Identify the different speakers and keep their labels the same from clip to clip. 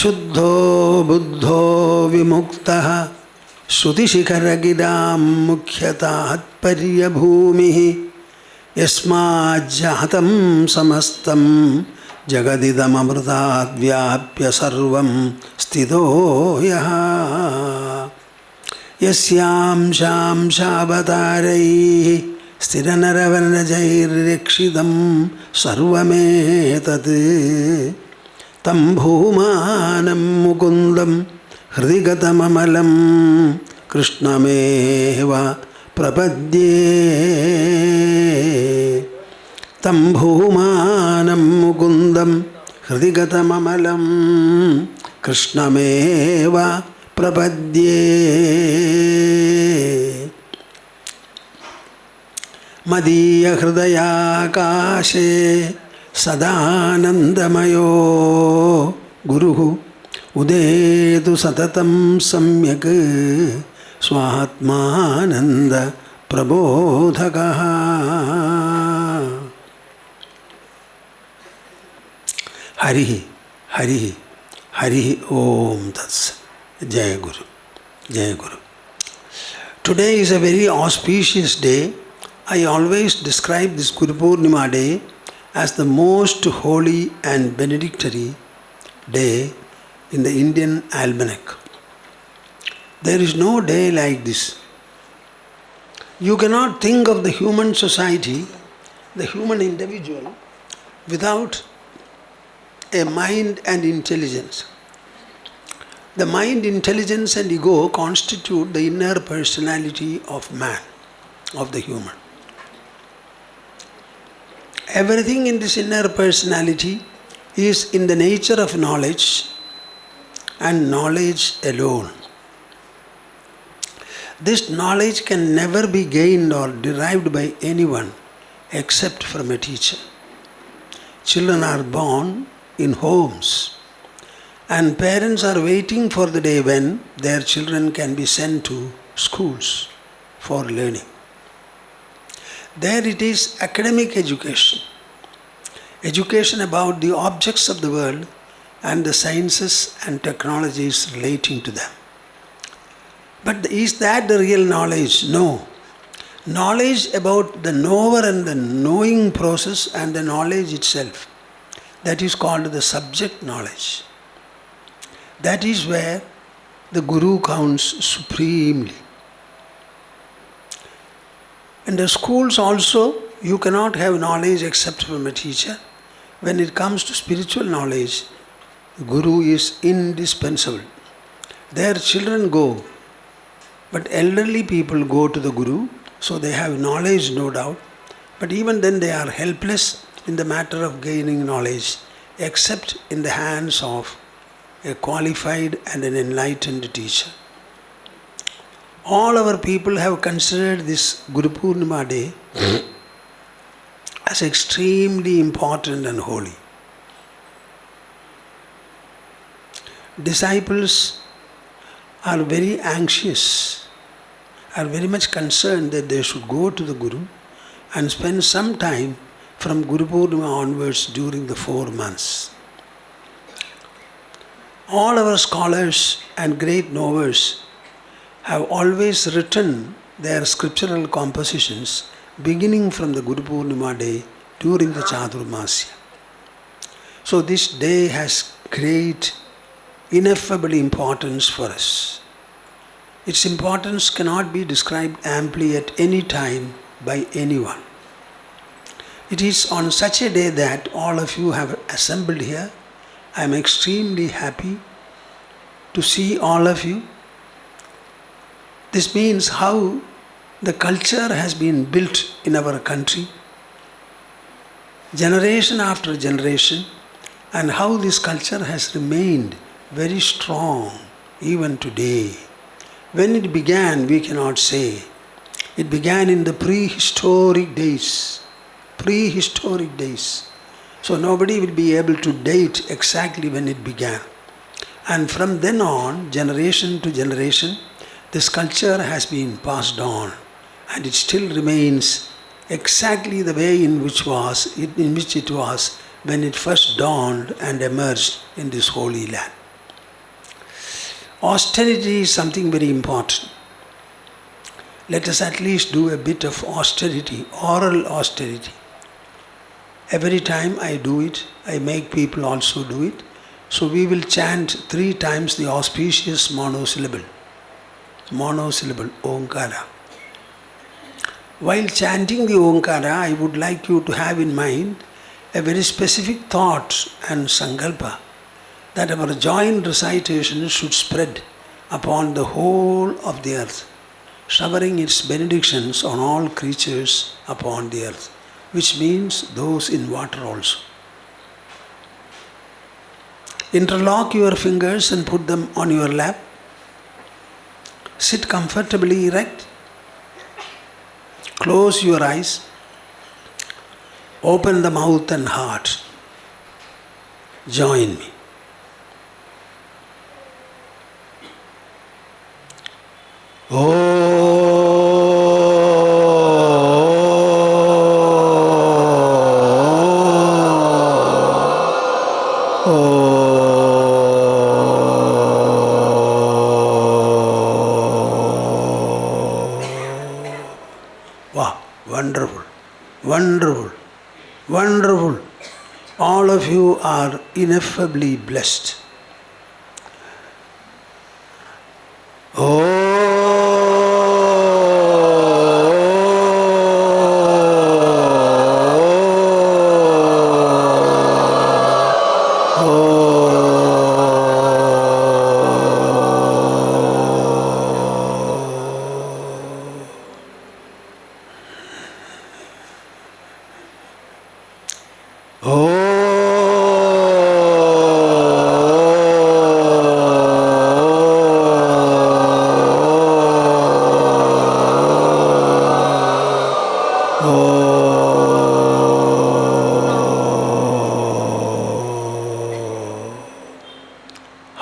Speaker 1: Shuddho buddho vimuktah Shrutishikharagiram mukhyatahat paryabhumihi Yasmajjahatam samastam Jagadidam amrutat vyapya sarvam sthido yaha Yasyam sham shabatarai Stiranaravanajairekshidam sarvametat Tam bhumanam mukundam hrigatamamalam krishnameva prapadye Tam bhumanam mukundam hrigatamamalam krishnameva prapadye Madhya hridaya kashe Sadanandamayo Guruhu Udetu Satatam Samyak Swahatmananda Prabodhakaha Harihi Harihi Harihi Om Tats Jai Guru Jai Guru. Today is a very auspicious day. I always describe this Gurupoornima day as the most holy and benedictory day in the Indian almanac. There is no day like this. You cannot think of the human society, the human individual, without a mind and intelligence. The mind, intelligence and ego constitute the inner personality of man, of the human. Everything in this inner personality is in the nature of knowledge and knowledge alone. This knowledge can never be gained or derived by anyone except from a teacher. Children are born in homes and parents are waiting for the day when their children can be sent to schools for learning. There it is academic education, education about the objects of the world and the sciences and technologies relating to them. But is that the real knowledge? No. Knowledge about the knower and the knowing process and the knowledge itself, that is called the subject knowledge. That is where the Guru counts supremely. In the schools also, you cannot have knowledge except from a teacher. When it comes to spiritual knowledge, the Guru is indispensable. Their children go, but elderly people go to the Guru, so they have knowledge, no doubt. But even then they are helpless in the matter of gaining knowledge, except in the hands of a qualified and an enlightened teacher. All our people have considered this Gurupoornima day as extremely important and holy. Disciples are very anxious, are very much concerned that they should go to the Guru and spend some time from Gurupoornima onwards during the 4 months. All our scholars and great knowers have always written their scriptural compositions beginning from the Gurupoornima day during the Chaturmasya. So this day has great, ineffable importance for us. Its importance cannot be described amply at any time by anyone. It is on such a day that all of you have assembled here. I am extremely happy to see all of you. This means how the culture has been built in our country, generation after generation, and how this culture has remained very strong even today. When it began, we cannot say. It began in the prehistoric days. Prehistoric days. So nobody will be able to date exactly when it began. And from then on, generation to generation, this culture has been passed on, and it still remains exactly the way in which it was when it first dawned and emerged in this holy land. Austerity is something very important. Let us at least do a bit of austerity, oral austerity. Every time I do it, I make people also do it. So we will chant 3 times the auspicious monosyllable. Monosyllable, Omkara. While chanting the Omkara, I would like you to have in mind a very specific thought and sankalpa that our joint recitation should spread upon the whole of the earth, showering its benedictions on all creatures upon the earth, which means those in water also. Interlock your fingers and put them on your lap. Sit comfortably erect. Close your eyes. Open the mouth and heart. Join me. Wow, wonderful, wonderful, wonderful. All of you are ineffably blessed.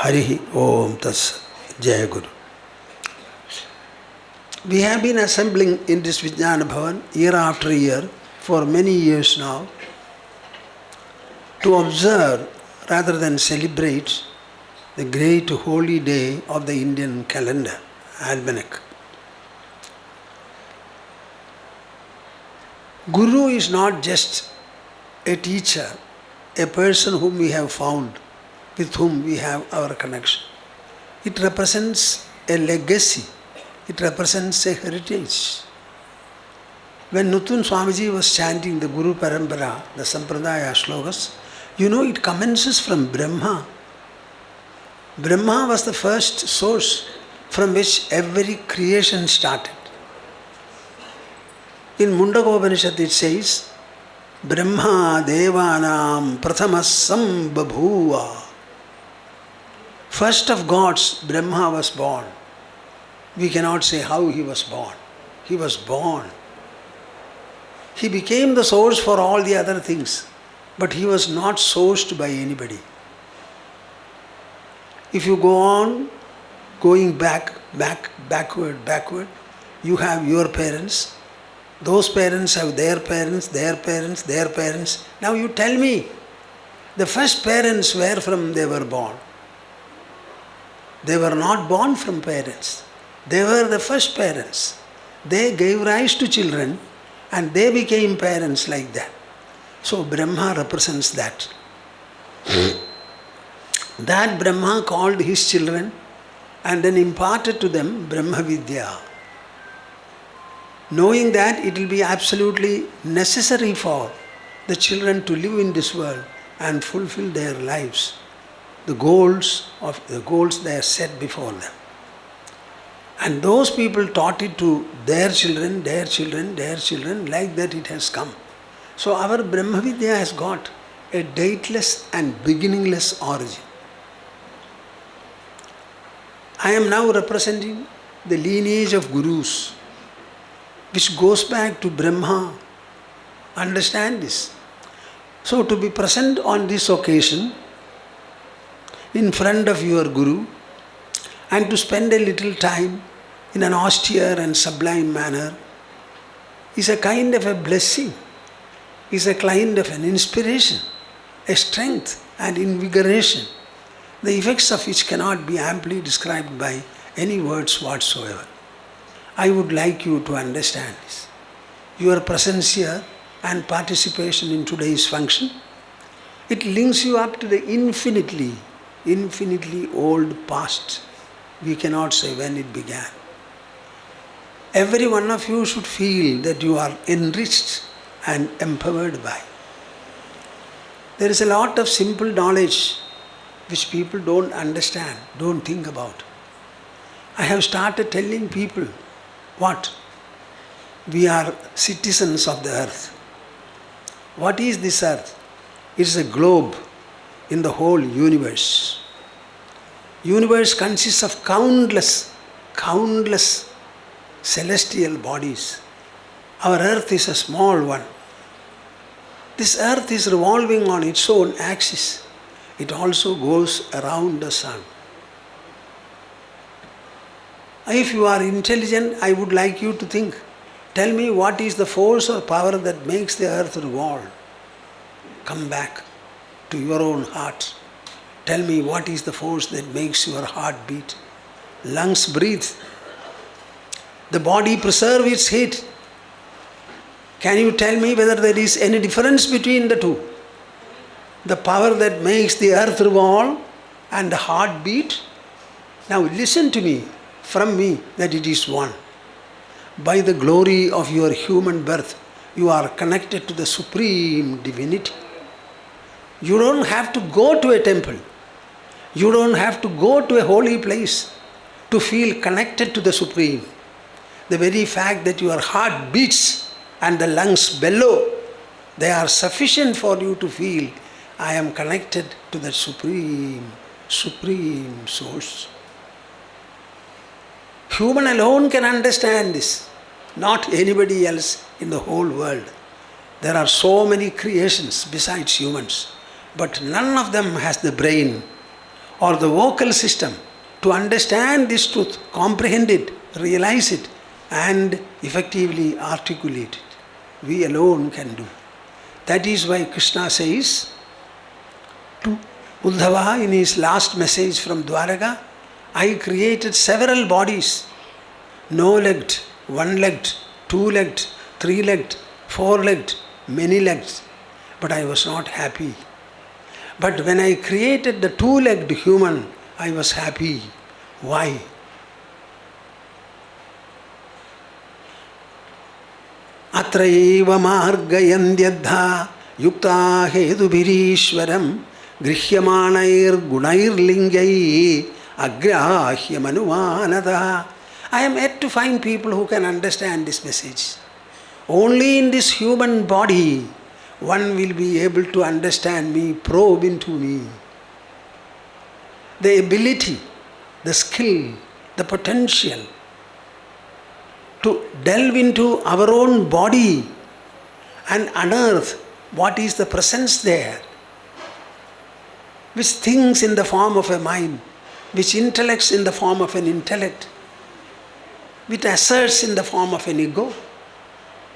Speaker 1: Harihi Om Tatsat. Jaya Guru. We have been assembling in this Vijnana Bhavan year after year for many years now to observe rather than celebrate the great holy day of the Indian calendar, almanac. Guru is not just a teacher, a person whom we have found, with whom we have our connection. It represents a legacy. It represents a heritage. When Nutun Swamiji was chanting the Guru Parampara, the Sampradaya Shlokas, it commences from Brahma. Brahma was the first source from which every creation started. In Mundakopanishad it says, Brahma Devanam Prathamasam Babhuva. First of gods, Brahma was born. We cannot say how he was born. He was born. He became the source for all the other things, but he was not sourced by anybody. If you go on going backward, you have your parents. Those parents have their parents, their parents, their parents. Now you tell me, the first parents, where from they were born? They were not born from parents. They were the first parents. They gave rise to children and they became parents like that. So Brahma represents that. That Brahma called his children and then imparted to them Brahma Vidya. Knowing that it will be absolutely necessary for the children to live in this world and fulfill their lives, the goals they are set before them. And those people taught it to their children, their children, their children, like that it has come. So our Brahma Vidya has got a dateless and beginningless origin. I am now representing the lineage of Gurus, which goes back to Brahma. Understand this. So to be present on this occasion, in front of your Guru, and to spend a little time in an austere and sublime manner, is a kind of a blessing, is a kind of an inspiration, a strength and invigoration, the effects of which cannot be amply described by any words whatsoever. I would like you to understand this. Your presence here and participation in today's function, it links you up to the infinitely old past. We cannot say when it began. Every one of you should feel that you are enriched and empowered by. There is a lot of simple knowledge which people don't understand, don't think about. I have started telling people what? We are citizens of the earth. What is this earth? It is a globe in the whole universe. Universe consists of countless celestial bodies. Our earth is a small one. This earth is revolving on its own axis. It also goes around the sun. If you are intelligent, I would like you to think. Tell me what is the force or power that makes the earth revolve. Come back to your own heart. Tell me what is the force that makes your heart beat. Lungs breathe. The body preserve its heat. Can you tell me whether there is any difference between the two? The power that makes the earth revolve and the heart beat? Now listen to me, from me, that it is one. By the glory of your human birth, you are connected to the supreme divinity. You don't have to go to a temple. You don't have to go to a holy place to feel connected to the supreme. The very fact that your heart beats and the lungs bellow, they are sufficient for you to feel, I am connected to the supreme source. Human alone can understand this, not anybody else in the whole world. There are so many creations besides humans, but none of them has the brain or the vocal system to understand this truth, comprehend it, realize it, and effectively articulate it. We alone can do. That is why Krishna says to Uddhava in his last message from Dwaraka, I created several bodies, no-legged, one-legged, two-legged, three-legged, four-legged, many-legged, but I was not happy. But when I created the two-legged human, I was happy. Why? Atraiva margayandyadha yukta hedubhirishwaram grihyamanair gunair lingai agrahya. I am yet to find people who can understand this message. Only in this human body one will be able to understand me, probe into me. The ability, the skill, the potential to delve into our own body and unearth what is the presence there, which thinks in the form of a mind, which intellects in the form of an intellect, which asserts in the form of an ego.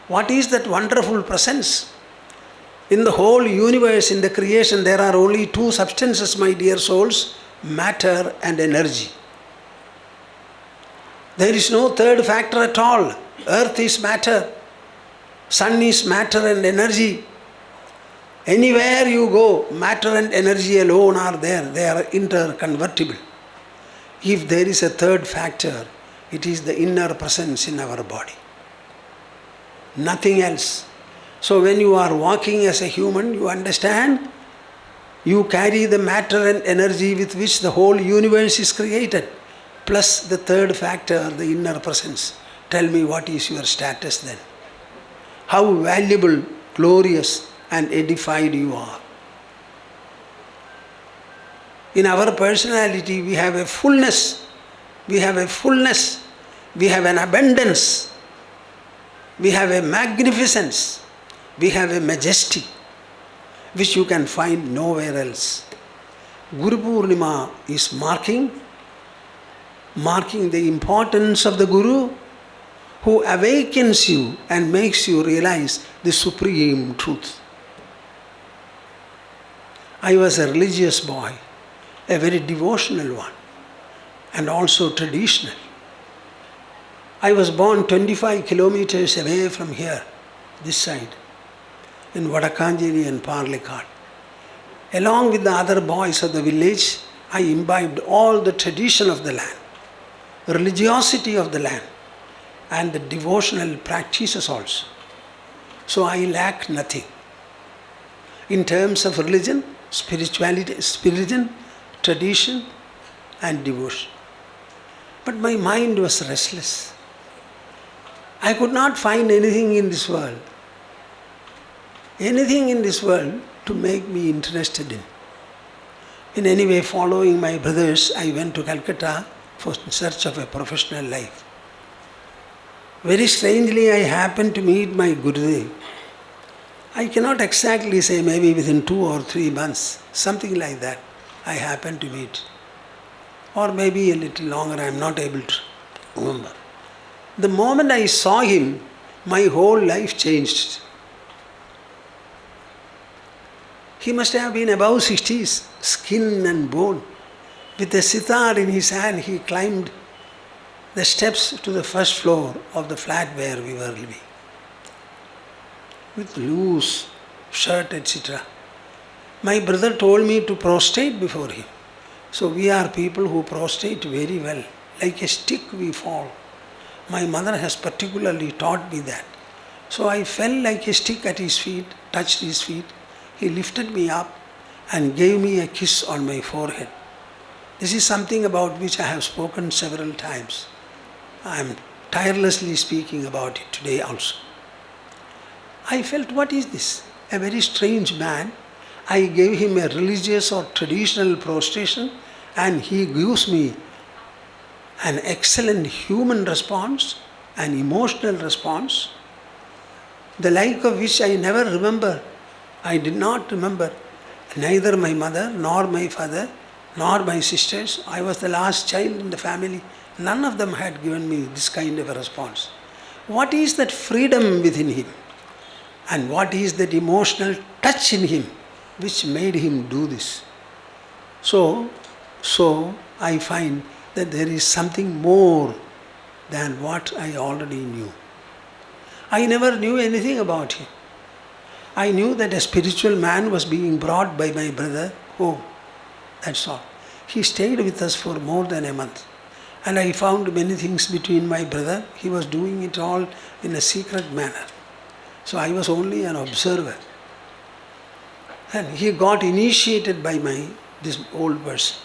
Speaker 1: What is that wonderful presence? In the whole universe, in the creation, there are only two substances, my dear souls, matter and energy. There is no third factor at all. Earth is matter, sun is matter and energy. Anywhere you go, matter and energy alone are there. They are interconvertible. If there is a third factor, it is the inner presence in our body. Nothing else. So when you are walking as a human, you understand, you carry the matter and energy with which the whole universe is created, plus the third factor, the inner presence. Tell me, what is your status then? How valuable, glorious and edified you are. In our personality, we have a fullness, we have a fullness, we have an abundance, we have a magnificence, we have a majesty, which you can find nowhere else. Gurupoornima is marking the importance of the Guru, who awakens you and makes you realize the supreme truth. I was a religious boy. a very devotional one and also traditional. I was born 25 kilometers away from here, this side, in Vadakanjeri and Parlikad. Along with the other boys of the village, I imbibed all the tradition of the land, religiosity of the land, and the devotional practices also. So I lack nothing. In terms of religion, spirituality, tradition and devotion. But my mind was restless. I could not find anything in this world to make me interested in. In any way, following my brothers, I went to Calcutta for search of a professional life. Very strangely, I happened to meet my Gurudev. I cannot exactly say, maybe within 2 or 3 months, something like that, I happened to meet. Or maybe a little longer, I am not able to remember. The moment I saw him, my whole life changed. He must have been above 60s, skin and bone. With a sitar in his hand, he climbed the steps to the first floor of the flat where we were living. With loose shirt, etc. My brother told me to prostrate before him. So we are people who prostrate very well. Like a stick we fall. My mother has particularly taught me that. So I fell like a stick at his feet, touched his feet. He lifted me up and gave me a kiss on my forehead. This is something about which I have spoken several times. I am tirelessly speaking about it today also. I felt, what is this? A very strange man. I gave him a religious or traditional prostration and he gives me an excellent human response, an emotional response, the like of which I never remember. I did not remember neither my mother, nor my father, nor my sisters. I was the last child in the family. None of them had given me this kind of a response. What is that freedom within him? And what is that emotional touch in him which made him do this? So I find that there is something more than what I already knew. I never knew anything about him. I knew that a spiritual man was being brought by my brother home. That's all. He stayed with us for more than a month. And I found many things between my brother. He was doing it all in a secret manner. So I was only an observer. And he got initiated by this old person.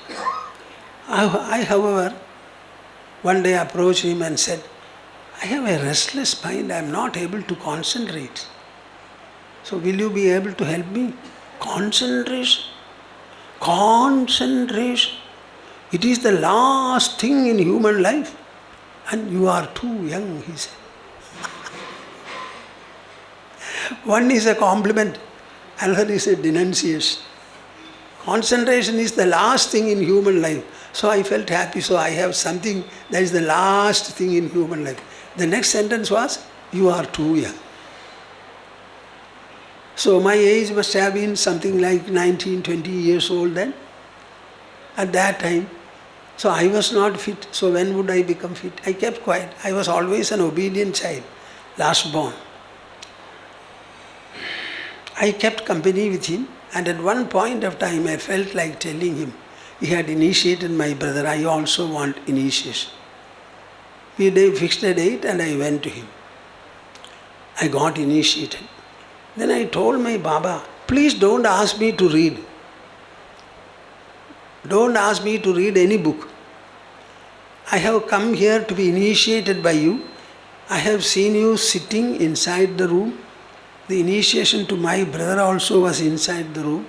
Speaker 1: I, however, one day approached him and said, I have a restless mind, I am not able to concentrate. So will you be able to help me? Concentration. Concentration. It is the last thing in human life. And you are too young, he said. One is a compliment, another is a denunciation. Concentration is the last thing in human life. So I felt happy, so I have something that is the last thing in human life. The next sentence was, you are too young. So my age must have been something like 19, 20 years old then. At that time. So I was not fit. So when would I become fit? I kept quiet. I was always an obedient child, last born. I kept company with him, and at one point of time I felt like telling him, he had initiated my brother, I also want initiation. We fixed a date and I went to him. I got initiated. Then I told my Baba, please don't ask me to read. Don't ask me to read any book. I have come here to be initiated by you. I have seen you sitting inside the room. The initiation to my brother also was inside the room.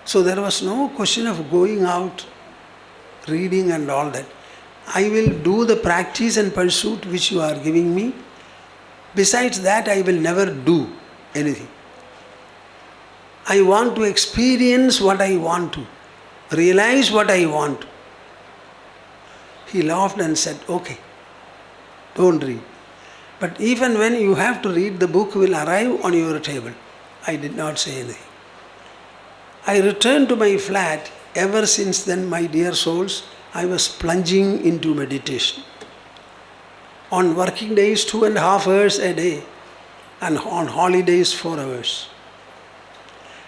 Speaker 1: So there was no question of going out, reading and all that. I will do the practice and pursuit which you are giving me. Besides that, I will never do anything. I want to experience what I want to, realize what I want to. He laughed and said, okay, don't read. But even when you have to read, the book will arrive on your table. I did not say anything. I returned to my flat Ever since then, my dear souls, I was plunging into meditation. On working days, 2.5 hours a day, and on holidays, 4 hours.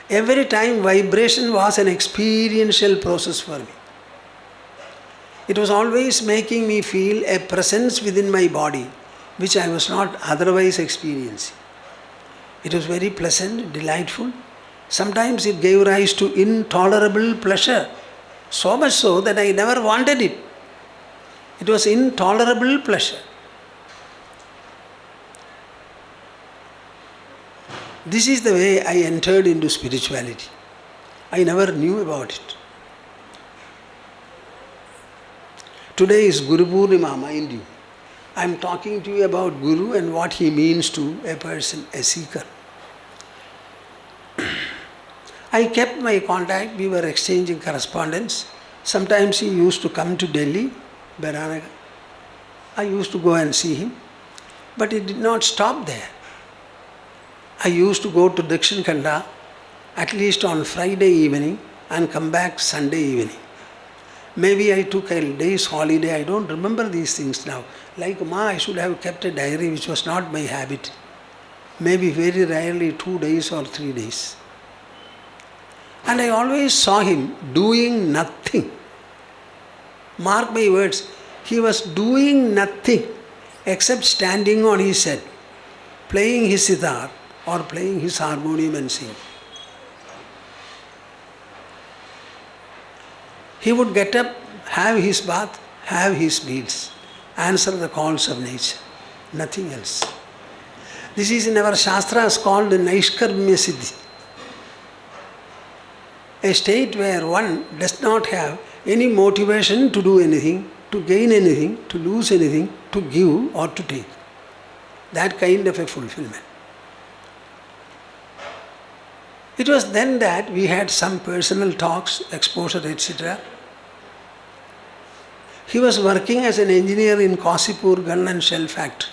Speaker 1: Every time vibration was an experiential process for me. It was always making me feel a presence within my body, which I was not otherwise experiencing. It was very pleasant, delightful. Sometimes it gave rise to intolerable pleasure, so much so that I never wanted it. It was intolerable pleasure. This is the way I entered into spirituality. I never knew about it. Today is Gurupoornima, mind you. I am talking to you about Guru and what he means to a person, a seeker. I kept my contact, we were exchanging correspondence. Sometimes he used to come to Delhi, Baranaga. I used to go and see him. But it did not stop there. I used to go to Dakshin Khanda at least on Friday evening and come back Sunday evening. Maybe I took a day's holiday, I don't remember these things now. Like Ma, I should have kept a diary, which was not my habit. Maybe very rarely 2 days or 3 days. And I always saw him doing nothing. Mark my words, he was doing nothing except standing on his head, playing his sitar or playing his harmonium and singing. He would get up, have his bath, have his meals, answer the calls of nature, nothing else. This is in our Shastras called Naishkarmya Siddhi. A state where one does not have any motivation to do anything, to gain anything, to lose anything, to give or to take. That kind of a fulfillment. It was then that we had some personal talks, exposure, etc. He was working as an engineer in Kasipur gun and shell factory.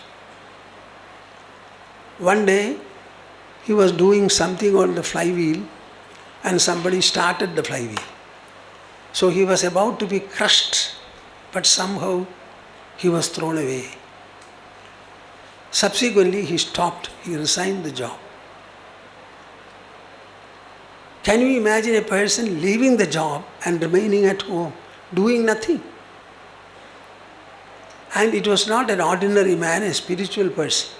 Speaker 1: One day, he was doing something on the flywheel and somebody started the flywheel. So he was about to be crushed, but somehow he was thrown away. Subsequently, he stopped, he resigned the job. Can you imagine a person leaving the job and remaining at home, doing nothing? And it was not an ordinary man, a spiritual person.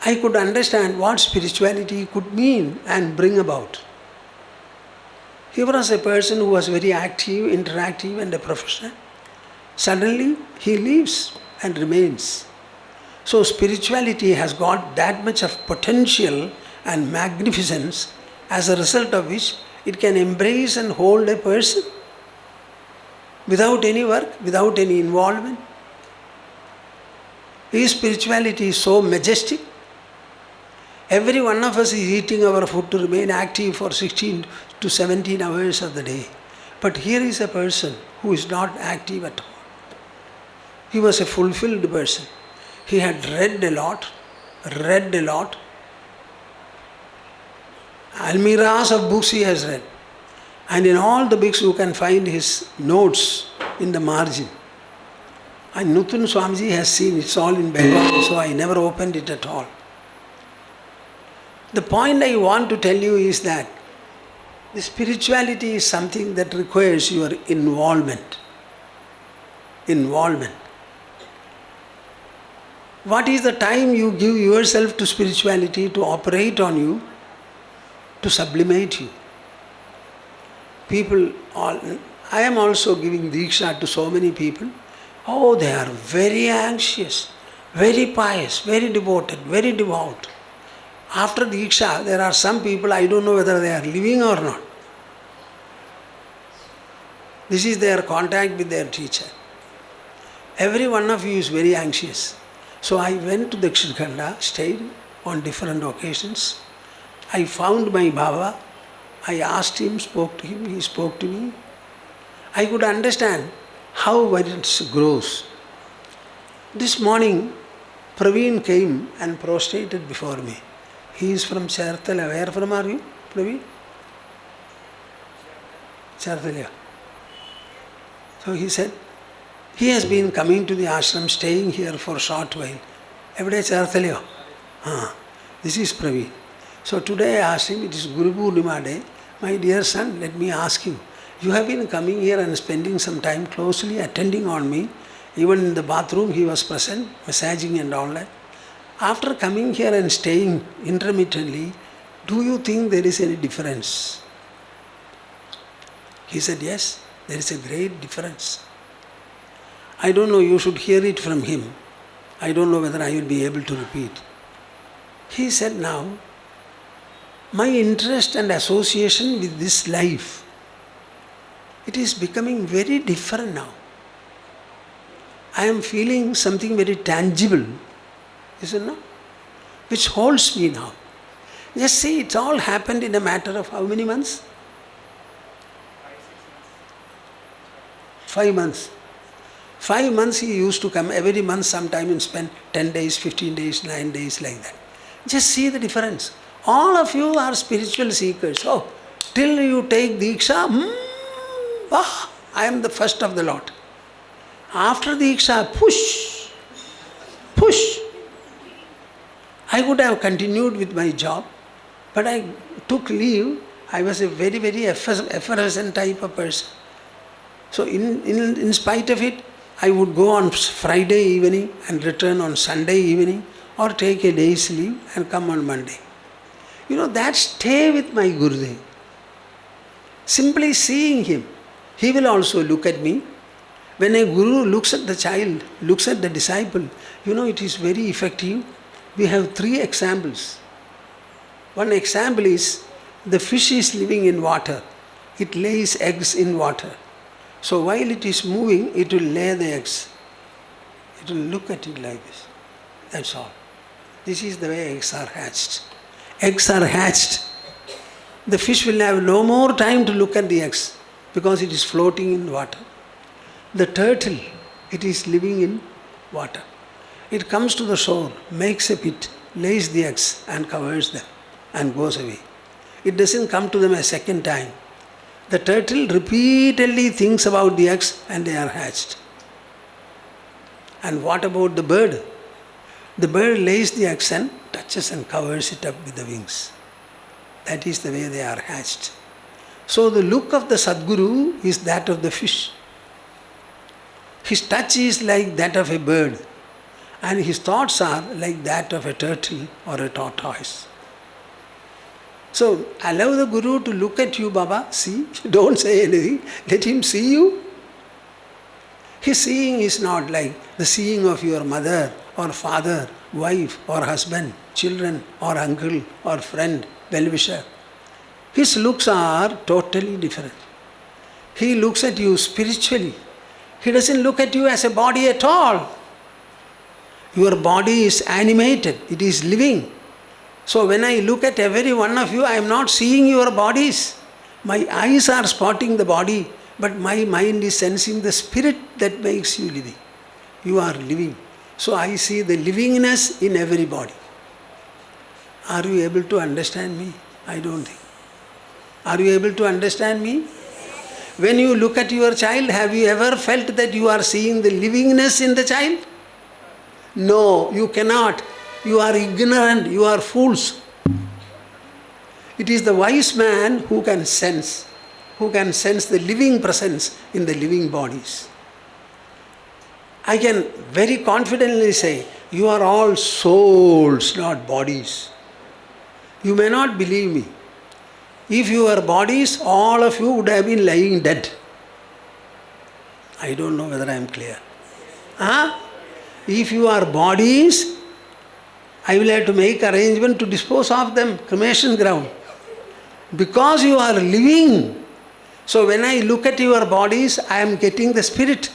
Speaker 1: I could understand what spirituality could mean and bring about. He was a person who was very active, interactive and a professional. Suddenly, he leaves and remains. So spirituality has got that much of potential and magnificence, as a result of which it can embrace and hold a person without any work, without any involvement. His spirituality is so majestic. Every one of us is eating our food to remain active for 16 to 17 hours of the day. But here is a person who is not active at all. He was a fulfilled person. He had read a lot. Almiras of books he has read. And in all the books you can find his notes in the margin. And Nutun Swamiji has seen it's all in Bengali, so I never opened it at all. The point I want to tell you is that the spirituality is something that requires your involvement. What is the time you give yourself to spirituality to operate on you, to sublimate you? I am also giving Diksha to so many people. Oh, they are very anxious, very pious, very devoted, very devout. After Diksha, there are some people, I don't know whether they are living or not. This is their contact with their teacher. Every one of you is very anxious. So I went to Dakshin Khanda, stayed on different occasions. I found my Baba. I asked him, spoke to him, he spoke to me. I could understand how violence grows. This morning, Praveen came and prostrated before me. He is from Chertala. Where from are you, Praveen? Charthalya. So he said, he has been coming to the ashram, staying here for a short while. Every day Charthalya. This is Praveen. So today I asked him, it is Gurupoornima day. My dear son, let me ask you. You have been coming here and spending some time closely attending on me. Even in the bathroom he was present, massaging and all that. After coming here and staying intermittently, do you think there is any difference? He said, yes, there is a great difference. I don't know, you should hear it from him. I don't know whether I will be able to repeat. He said, now, my interest and association with this life, it is becoming very different now. I am feeling something very tangible, isn't it? Which holds me now. Just see, it's all happened in a matter of how many months? 5 months. 5 months he used to come every month sometime and spend 10 days, 15 days, 9 days like that. Just see the difference. All of you are spiritual seekers. Oh, till you take Diksha, I am the first of the lot. After Diksha, push. I would have continued with my job, but I took leave. I was a very, very effervescent type of person. So in spite of it, I would go on Friday evening and return on Sunday evening, or take a day's leave and come on Monday. That stay with my Gurudev. Simply seeing him, he will also look at me. When a Guru looks at the child, looks at the disciple, it is very effective. We have 3 examples. One example is, the fish is living in water. It lays eggs in water. So while it is moving, it will lay the eggs. It will look at it like this. That's all. This is the way eggs are hatched. Eggs are hatched. The fish will have no more time to look at the eggs because it is floating in water. The turtle, it is living in water. It comes to the shore, makes a pit, lays the eggs and covers them and goes away. It doesn't come to them a second time. The turtle repeatedly thinks about the eggs and they are hatched. And what about the bird? The bird lays the eggs and touches and covers it up with the wings. That is the way they are hatched. So the look of the Sadguru is that of the fish. His touch is like that of a bird, and his thoughts are like that of a turtle or a tortoise. So allow the Guru to look at you, Baba, see, don't say anything, let him see you. His seeing is not like the seeing of your mother or father, wife or husband, children or uncle or friend, well-wisher. His looks are totally different. He looks at you spiritually. He doesn't look at you as a body at all. Your body is animated, it is living. So when I look at every one of you, I am not seeing your bodies. My eyes are spotting the body, but my mind is sensing the spirit that makes you living. You are living. So I see the livingness in every body. Are you able to understand me? I don't think. Are you able to understand me? When you look at your child, have you ever felt that you are seeing the livingness in the child? No, you cannot. You are ignorant, you are fools. It is the wise man who can sense the living presence in the living bodies. I can very confidently say, you are all souls, not bodies. You may not believe me. If you were bodies, all of you would have been lying dead. I don't know whether I am clear. If you are bodies, I will have to make arrangement to dispose of them, cremation ground. Because you are living. So when I look at your bodies, I am getting the spirit,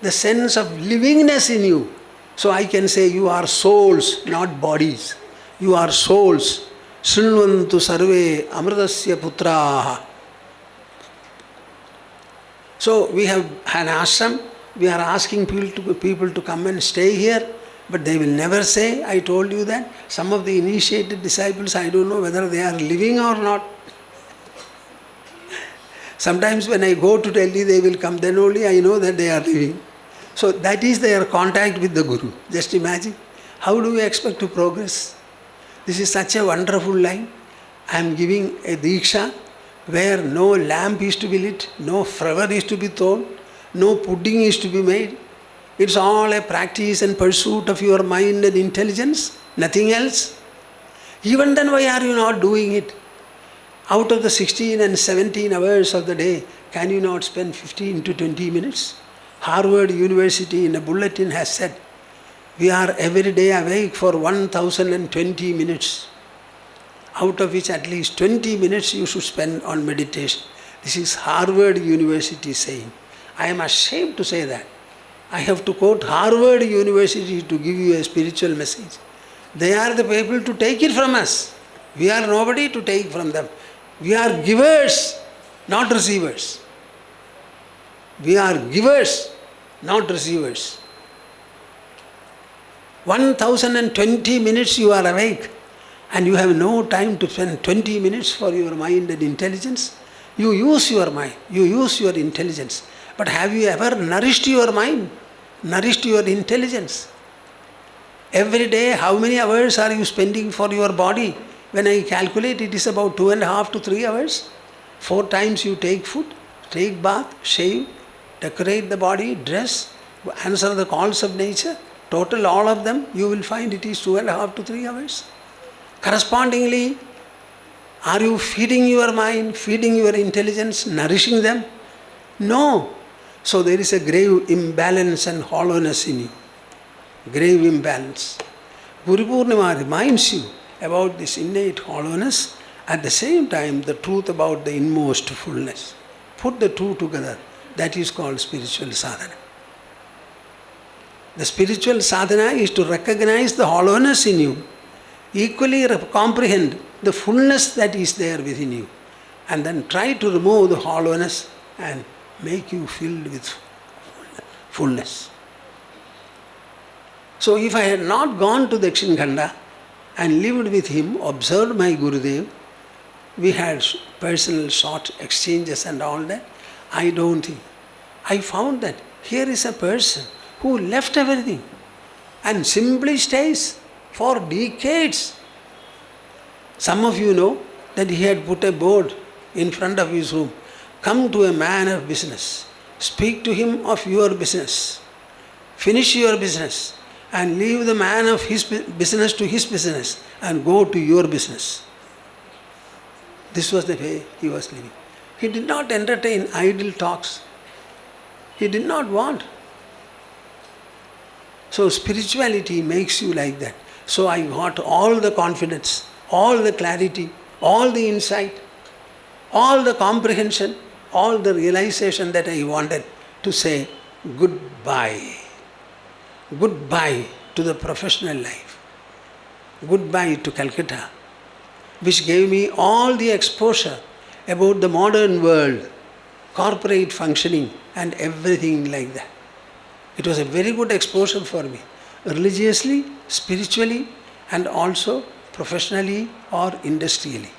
Speaker 1: the sense of livingness in you. So I can say you are souls, not bodies. You are souls. Srinvantu sarve amritasya putraha. So we have an ashram. We are asking people to come and stay here. But they will never say, I told you that. Some of the initiated disciples, I don't know whether they are living or not. Sometimes when I go to Delhi, they will come, then only I know that they are leaving. So that is their contact with the Guru. Just imagine. How do we expect to progress? This is such a wonderful line. I am giving a Diksha where no lamp is to be lit, no flower is to be thrown, no pudding is to be made. It's all a practice and pursuit of your mind and intelligence, nothing else. Even then, why are you not doing it? Out of the 16 and 17 hours of the day, can you not spend 15 to 20 minutes? Harvard University in a bulletin has said, we are every day awake for 1020 minutes, out of which at least 20 minutes you should spend on meditation. This is Harvard University saying. I am ashamed to say that. I have to quote Harvard University to give you a spiritual message. They are the people to take it from us. We are nobody to take from them. We are givers, not receivers. We are givers, not receivers. 1020 minutes you are awake and you have no time to spend 20 minutes for your mind and intelligence. You use your mind, you use your intelligence. But have you ever nourished your mind, nourished your intelligence? Every day, how many hours are you spending for your body? When I calculate, it is about 2.5 to 3 hours. 4 times you take food, take bath, shave, decorate the body, dress, answer the calls of nature. Total all of them, you will find it is 2.5 to 3 hours. Correspondingly, are you feeding your mind, feeding your intelligence, nourishing them? No. So there is a grave imbalance and hollowness in you. Grave imbalance. Gurupoornima reminds you about this innate hollowness, at the same time the truth about the inmost fullness. Put the two together. That is called spiritual sadhana. The spiritual sadhana is to recognize the hollowness in you, equally comprehend the fullness that is there within you, and then try to remove the hollowness and make you filled with fullness. So if I had not gone to Dakshin Khanda and lived with him, observed my Gurudev, we had personal short exchanges and all that, I don't think. I found that here is a person who left everything and simply stays for decades. Some of you know that he had put a board in front of his room. Come to a man of business. Speak to him of your business. Finish your business and leave the man of his business to his business and go to your business. This was the way he was living. He did not entertain idle talks. He did not want. So spirituality makes you like that. So I got all the confidence, all the clarity, all the insight, all the comprehension, all the realization that I wanted to say goodbye. Goodbye to the professional life. Goodbye to Calcutta, which gave me all the exposure about the modern world, corporate functioning and everything like that. It was a very good exposure for me, religiously, spiritually, and also professionally or industrially.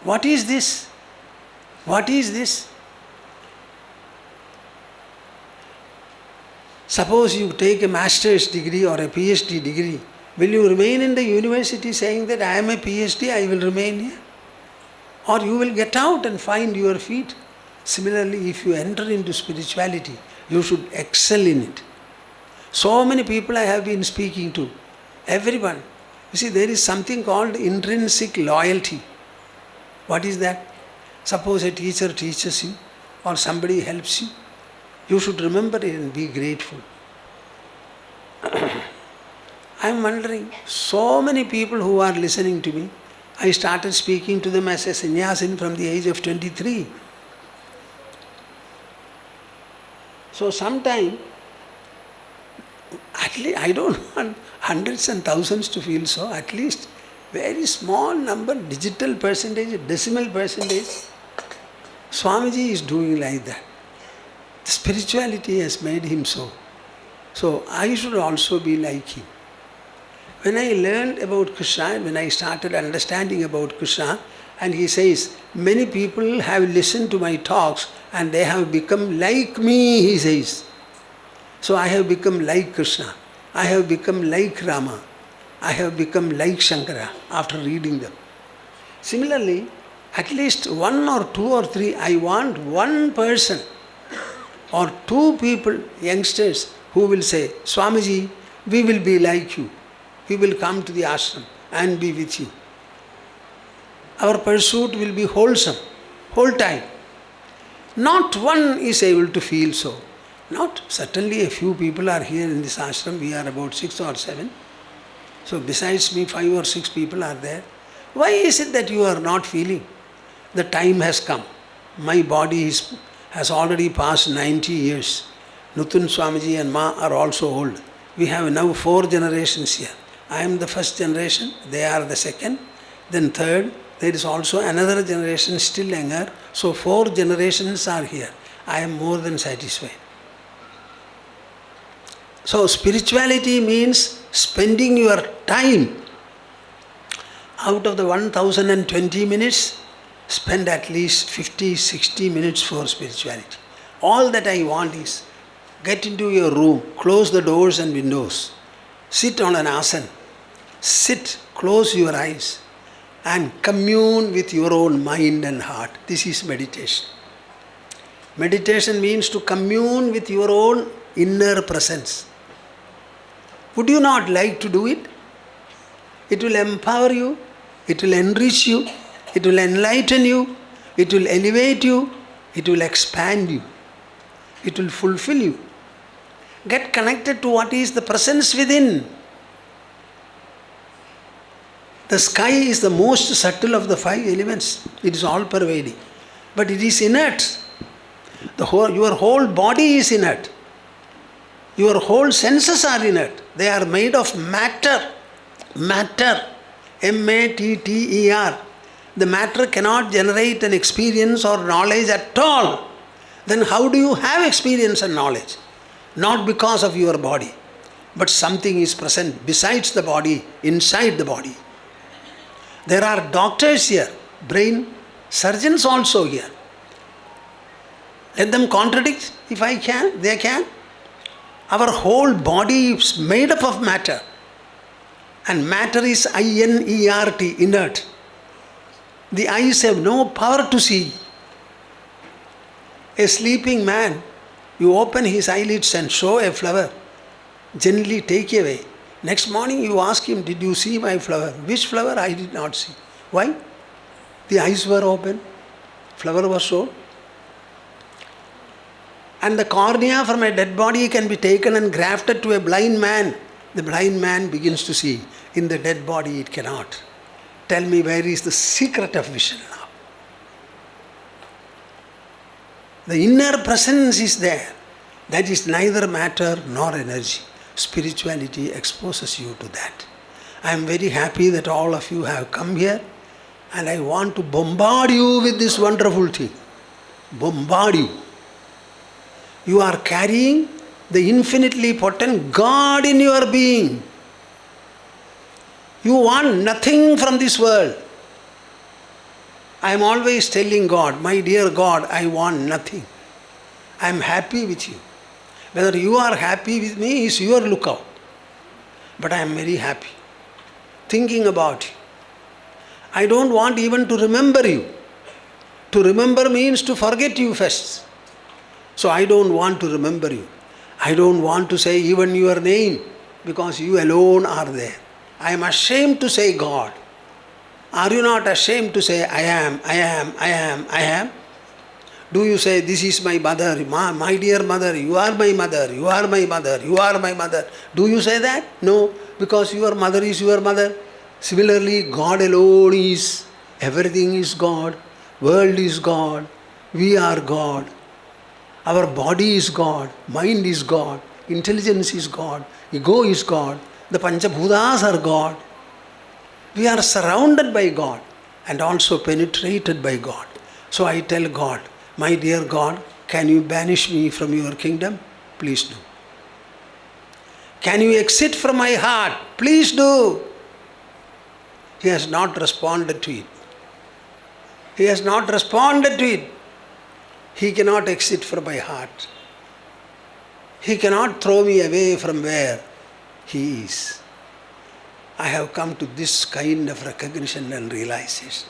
Speaker 1: What is this? What is this? Suppose you take a master's degree or a PhD degree, will you remain in the university saying that I am a PhD, I will remain here? Or you will get out and find your feet. Similarly, if you enter into spirituality, you should excel in it. So many people I have been speaking to, everyone. You see, there is something called intrinsic loyalty. What is that? Suppose a teacher teaches you or somebody helps you, you should remember it and be grateful. I am wondering, so many people who are listening to me, I started speaking to them as a sannyasin from the age of 23. So sometime, at least, I don't want hundreds and thousands to feel so, at least very small number, digital percentage, decimal percentage, Swamiji is doing like that. The spirituality has made him so. So I should also be like him. When I learned about Krishna, when I started understanding about Krishna, and he says, many people have listened to my talks and they have become like me, he says. So I have become like Krishna. I have become like Rama. I have become like Shankara after reading them. Similarly, at least one or two or three, I want one person or two people, youngsters, who will say, Swamiji, we will be like you. We will come to the ashram and be with you. Our pursuit will be wholesome, whole time. Not one is able to feel so. Not. Certainly a few people are here in this ashram. We are about 6 or 7. So besides me, 5 or 6 people are there. Why is it that you are not feeling? The time has come. My body has already passed 90 years. Nutun Swamiji and Ma are also old. We have now 4 generations here. I am the first generation, they are the second, then third. There is also another generation still younger. So 4 generations are here. I am more than satisfied. So spirituality means spending your time. Out of the 1020 minutes, spend at least 50, 60 minutes for spirituality. All that I want is get into your room, close the doors and windows, sit on an asana, sit, close your eyes and commune with your own mind and heart. This is meditation. Meditation means to commune with your own inner presence. Would you not like to do it? It will empower you, it will enrich you, it will enlighten you, it will elevate you, it will expand you, it will fulfill you. Get connected to what is the presence within. The sky is the most subtle of the 5 elements. It is all pervading. But it is inert. Your whole body is inert. Your whole senses are inert. They are made of matter. Matter. M-A-T-T-E-R. The matter cannot generate an experience or knowledge at all. Then how do you have experience and knowledge? Not because of your body, but something is present besides the body, inside the body. There are doctors here, brain surgeons also here. Let them contradict if I can, they can. Our whole body is made up of matter. And matter is I-N-E-R-T, inert. The eyes have no power to see. A sleeping man, you open his eyelids and show a flower, gently take away. Next morning you ask him, did you see my flower? Which flower? I did not see. Why? The eyes were open, flower was shown. And the cornea from a dead body can be taken and grafted to a blind man. The blind man begins to see. In the dead body it cannot. Tell me, where is the secret of vision now? The inner presence is there. That is neither matter nor energy. Spirituality exposes you to that. I am very happy that all of you have come here, and I want to bombard you with this wonderful thing. Bombard you. You are carrying the infinitely potent God in your being. You want nothing from this world. I am always telling God, my dear God, I want nothing. I am happy with you. Whether you are happy with me is your lookout. But I am very happy. Thinking about you. I don't want even to remember you. To remember means to forget you first. So I don't want to remember you. I don't want to say even your name, because you alone are there. I am ashamed to say God. Are you not ashamed to say I am, I am, I am, I am? Do you say, this is my mother, my dear mother, you are my mother, you are my mother, you are my mother? Do you say that? No, because your mother is your mother. Similarly, God alone is, everything is God, world is God, we are God. Our body is God, mind is God, intelligence is God, ego is God, the Panchabhutas are God. We are surrounded by God and also penetrated by God. So I tell God, my dear God, can you banish me from your kingdom? Please do. Can you exit from my heart? Please do. He has not responded to it. He has not responded to it. He cannot exit from my heart. He cannot throw me away from where he is. I have come to this kind of recognition and realization.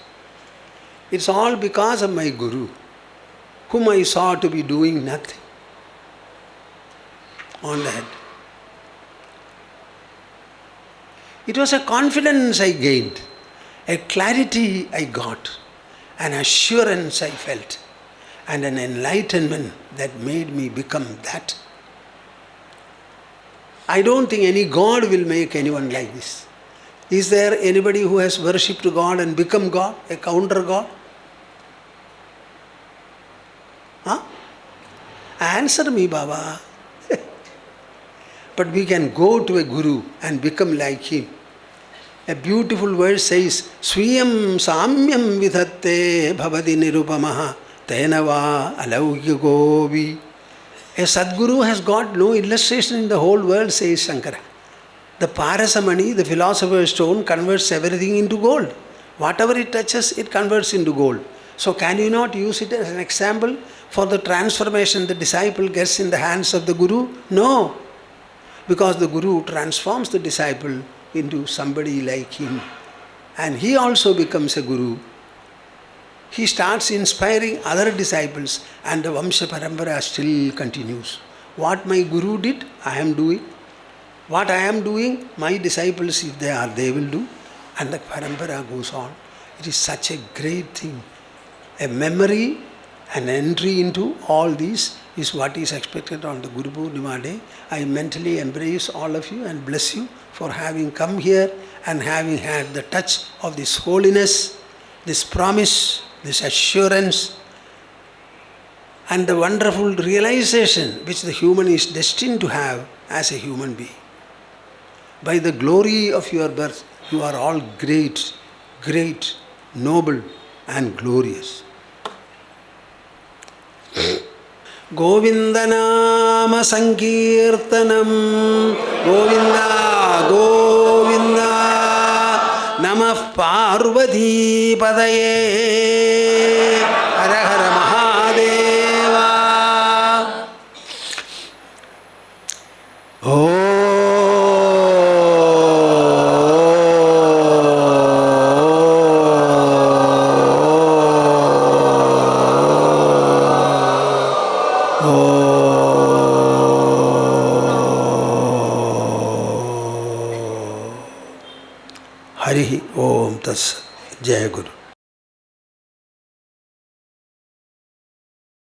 Speaker 1: It's all because of my Guru, whom I saw to be doing nothing on that. It was a confidence I gained, a clarity I got, an assurance I felt, and an enlightenment that made me become that. I don't think any God will make anyone like this. Is there anybody who has worshipped God and become God, a counter God? Huh? Answer me, Baba. But we can go to a Guru and become like him. A beautiful verse says, Swiyam samyam vidhatte bhavadi nirupamaha tenava alaugyagovi. A Sadguru has got no illustration in the whole world, says Shankara. The Parasamani, the philosopher's stone, converts everything into gold. Whatever it touches, it converts into gold. So can you not use it as an example for the transformation the disciple gets in the hands of the Guru? No. Because the Guru transforms the disciple into somebody like him. And he also becomes a Guru. He starts inspiring other disciples and the Vamsha Parampara still continues. What my Guru did, I am doing. What I am doing, my disciples, if they are, they will do. And the Parampara goes on. It is such a great thing. A memory, an entry into all these is what is expected on the Gurupoornima day. I mentally embrace all of you and bless you for having come here and having had the touch of this holiness, this promise, this assurance, and the wonderful realization which the human is destined to have as a human being. By the glory of your birth, you are all great, great, noble, and glorious. Govinda Nama Sankirtanam, Govinda, Govinda, Namah Parvati Padaye, Hara Hara Mahadeva. Oh. Harihi Om Tassat. Jai Guru.